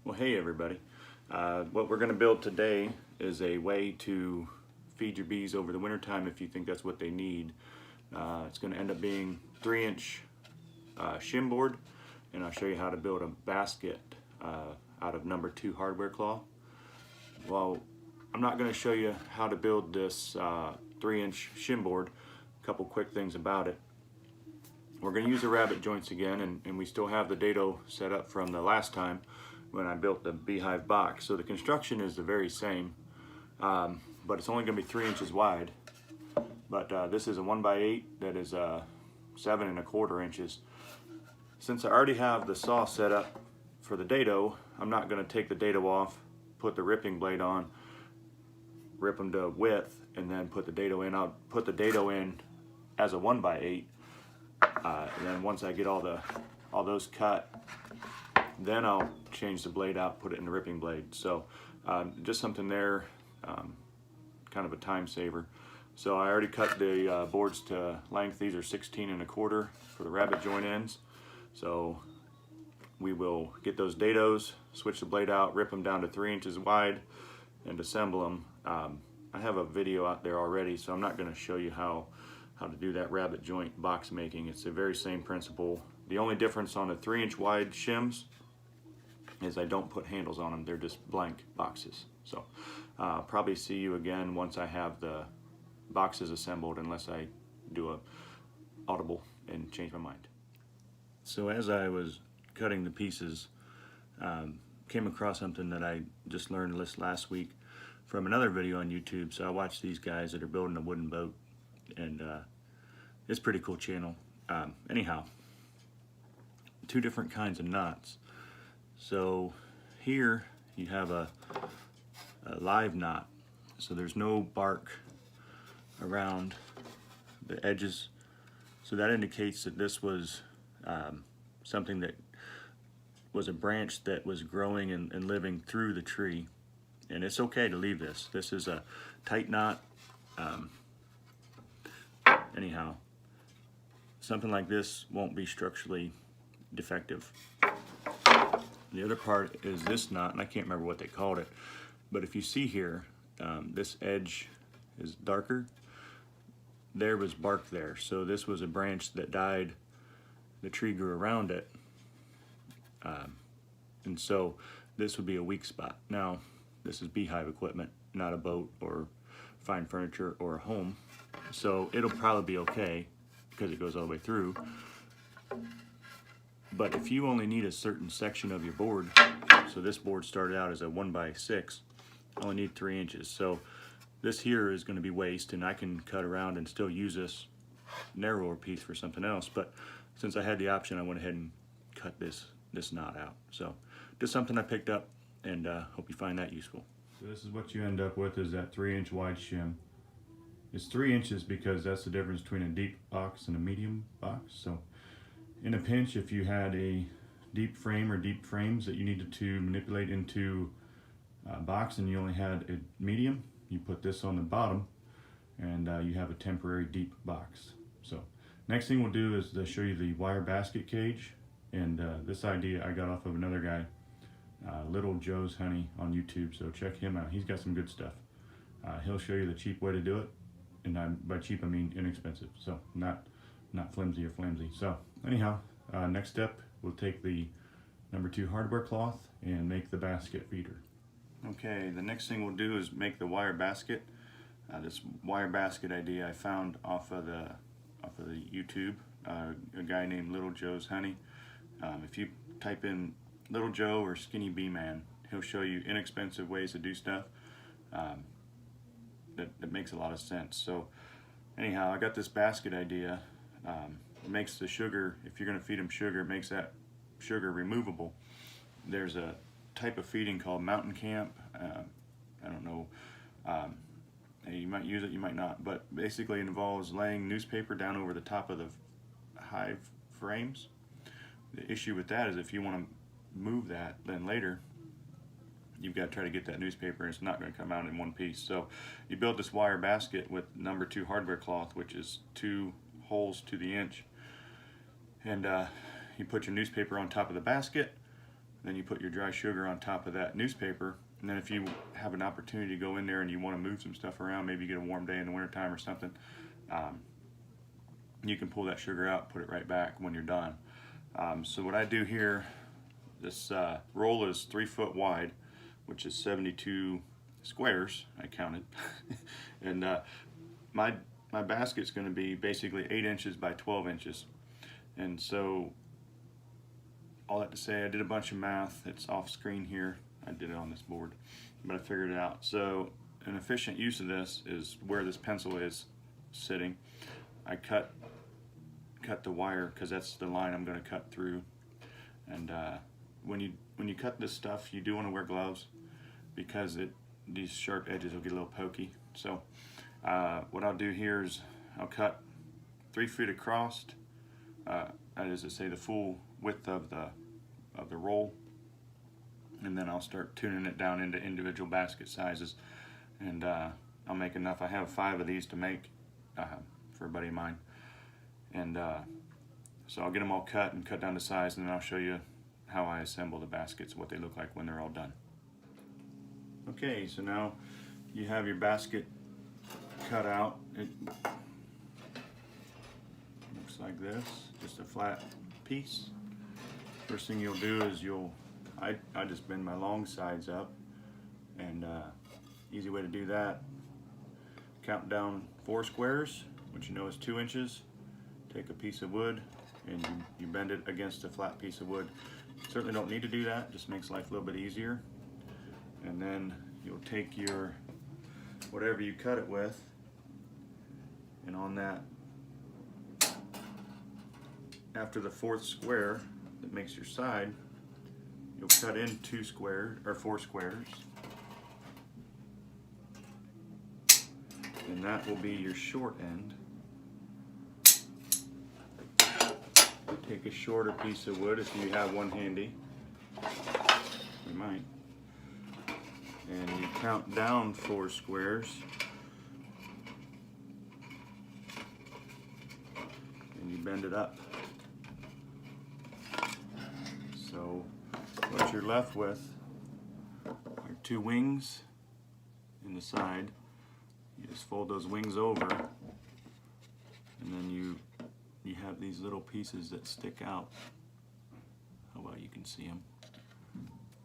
Well, hey everybody. What we're going to build today is a way to feed your bees over the wintertime if you think that's what they need. It's going to end up being 3-inch shim board, and I'll show you how to build a basket out of number 2 hardware cloth. Well, I'm not going to show you how to build this 3-inch shim board. A couple quick things about it. We're going to use the rabbet joints again, and we still have the dado set up from the last time when I built the beehive box. So the construction is the very same, but it's only going to be 3 inches wide. But this is a 1x8 that is 7 1/4 inches. Since I already have the saw set up for the dado, I'm not going to take the dado off, put the ripping blade on, rip them to width, and then put the dado in. I'll put the dado in as a 1x8, and then once I get all those cut, then I'll change the blade out, put it in the ripping blade. So just something there, kind of a time saver. So I already cut the boards to length. These are 16 1/4 for the rabbet joint ends. So we will get those dados, switch the blade out, rip them down to 3 inches wide, and assemble them. I have a video out there already, so I'm not going to show you how to do that rabbet joint box making. It's the very same principle. The only difference on the 3-inch wide shims is I don't put handles on them. They're just blank boxes. So I'll probably see you again once I have the boxes assembled, unless I do a audible and change my mind. So as I was cutting the pieces, came across something that I just learned this last week from another video on YouTube. So I watched these guys that are building a wooden boat, and it's a pretty cool channel. Anyhow, 2 different kinds of knots. So here you have a live knot, so there's no bark around the edges, so that indicates that this was something that was a branch that was growing and living through the tree, and it's okay to leave this. This is a tight knot. Anyhow, something like this won't be structurally defective. The other part is this knot, and I can't remember what they called it, but if you see here, this edge is darker. There was bark there, so this was a branch that died. The tree grew around it, and so this would be a weak spot. Now, this is beehive equipment, not a boat or fine furniture or a home, so it'll probably be okay because it goes all the way through. But if you only need a certain section of your board, so this board started out as a 1x6, I only need 3 inches. So this here is going to be waste, and I can cut around and still use this narrower piece for something else. But since I had the option, I went ahead and cut this knot out. So just something I picked up, and hope you find that useful. So this is what you end up with, is that 3-inch wide shim. It's 3 inches because that's the difference between a deep box and a medium box. So in a pinch, if you had a deep frame or deep frames that you needed to manipulate into a box and you only had a medium, you put this on the bottom, and you have a temporary deep box. So next thing we'll do is to show you the wire basket cage, and this idea I got off of another guy, Little Joe's Honey on YouTube, so check him out. He's got some good stuff. He'll show you the cheap way to do it, and by cheap I mean inexpensive, so not flimsy or flimsy. So anyhow, next step, we'll take the number 2 hardware cloth and make the basket feeder. Okay, the next thing we'll do is make the wire basket. This wire basket idea I found off of the YouTube, a guy named Little Joe's Honey. If you type in Little Joe or Skinny Bee Man, he'll show you inexpensive ways to do stuff that makes a lot of sense. So anyhow, I got this basket idea. It makes the sugar, if you're going to feed them sugar, it makes that sugar removable. There's a type of feeding called Mountain Camp. I don't know, you might use it, you might not, but basically it involves laying newspaper down over the top of the hive frames. The issue with that is if you want to move that, then later you've got to try to get that newspaper, and it's not going to come out in one piece. So you build this wire basket with number 2 hardware cloth, which is 2 holes to the inch, and you put your newspaper on top of the basket, Then you put your dry sugar on top of that newspaper, and then if you have an opportunity to go in there and you want to move some stuff around, maybe you get a warm day in the wintertime or something, you can pull that sugar out, put it right back when you're done. So what I do here, this roll is 3 foot wide, which is 72 squares, I counted. And my basket's going to be basically 8 inches by 12 inches. And so all that to say, I did a bunch of math. It's off screen here. I did it on this board, but I figured it out. So an efficient use of this is where this pencil is sitting. I cut the wire because that's the line I'm going to cut through. And when you cut this stuff, you do want to wear gloves because these sharp edges will get a little pokey. So what I'll do here is I'll cut 3 feet across. That is to say, the full width of the roll, and then I'll start tuning it down into individual basket sizes. And I'll make enough. I have 5 of these to make for a buddy of mine. And so I'll get them all cut and cut down to size, and then I'll show you how I assemble the baskets, what they look like when they're all done. Okay, so now you have your basket cut out. It looks like this, just a flat piece. First thing you'll do is I just bend my long sides up, and easy way to do that, count down 4 squares, which you know is 2 inches. Take a piece of wood and you bend it against a flat piece of wood. Certainly don't need to do that, just makes life a little bit easier. And then you'll take your whatever you cut it with, and on that, after the 4th square that makes your side, you'll cut in 2 squares or 4 squares, and that will be your short end. Take a shorter piece of wood if you have one handy. You might. And you count down 4 squares. And you bend it up. So what you're left with are 2 wings in the side. You just fold those wings over, and then you have these little pieces that stick out. How well you can see them.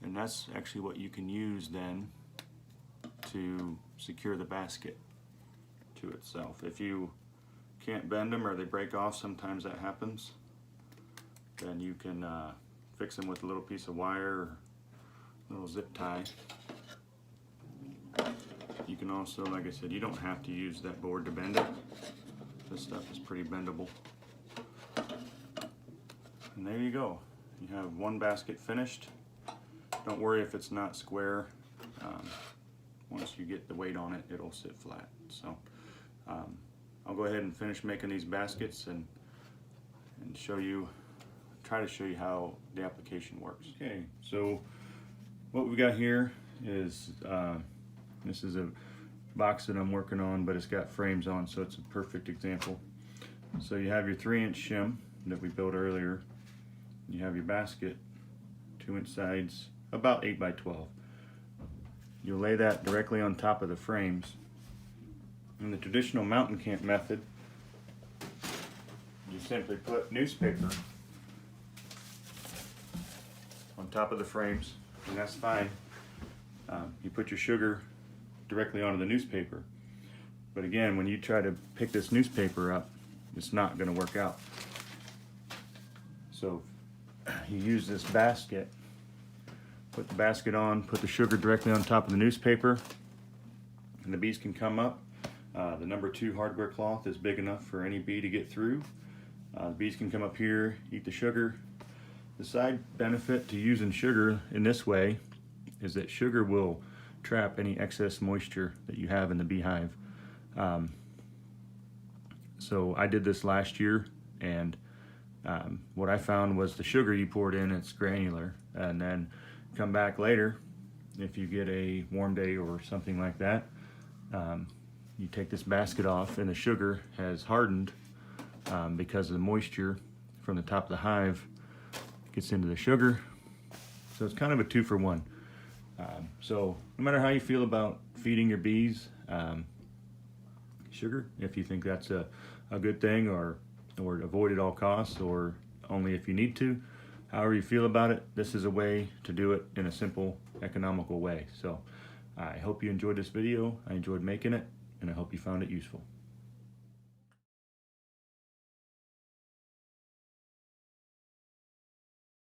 And that's actually what you can use then to secure the basket to itself. If you can't bend them or they break off, sometimes that happens, then you can fix them with a little piece of wire or a little zip tie. You can also, like I said, you don't have to use that board to bend it. This stuff is pretty bendable. And there you go. You have one basket finished. Don't worry if it's not square. Once you get the weight on it, it'll sit flat. So I'll go ahead and finish making these baskets and try to show you how the application works. Okay, so what we've got here is this is a box that I'm working on, but it's got frames on, so it's a perfect example. So you have your 3-inch shim that we built earlier. You have your basket, 2-inch sides, about 8 by 12. You'll lay that directly on top of the frames. In the traditional mountain camp method, you simply put newspaper on top of the frames, and that's fine. You put your sugar directly onto the newspaper. But again, when you try to pick this newspaper up, it's not going to work out. So you use this basket, put the basket on, put the sugar directly on top of the newspaper, and the bees can come up. The number 2 hardware cloth is big enough for any bee to get through. The bees can come up here, eat the sugar. The side benefit to using sugar in this way is that sugar will trap any excess moisture that you have in the beehive. So I did this last year, and what I found was the sugar you poured in, it's granular, and then come back later, if you get a warm day or something like that, you take this basket off and the sugar has hardened because of the moisture from the top of the hive gets into the sugar. So it's kind of a 2-for-1. So no matter how you feel about feeding your bees sugar, if you think that's a good thing, or avoid at all costs, or only if you need to, however you feel about it, this is a way to do it in a simple, economical way. So I hope you enjoyed this video. I enjoyed making it, and I hope you found it useful.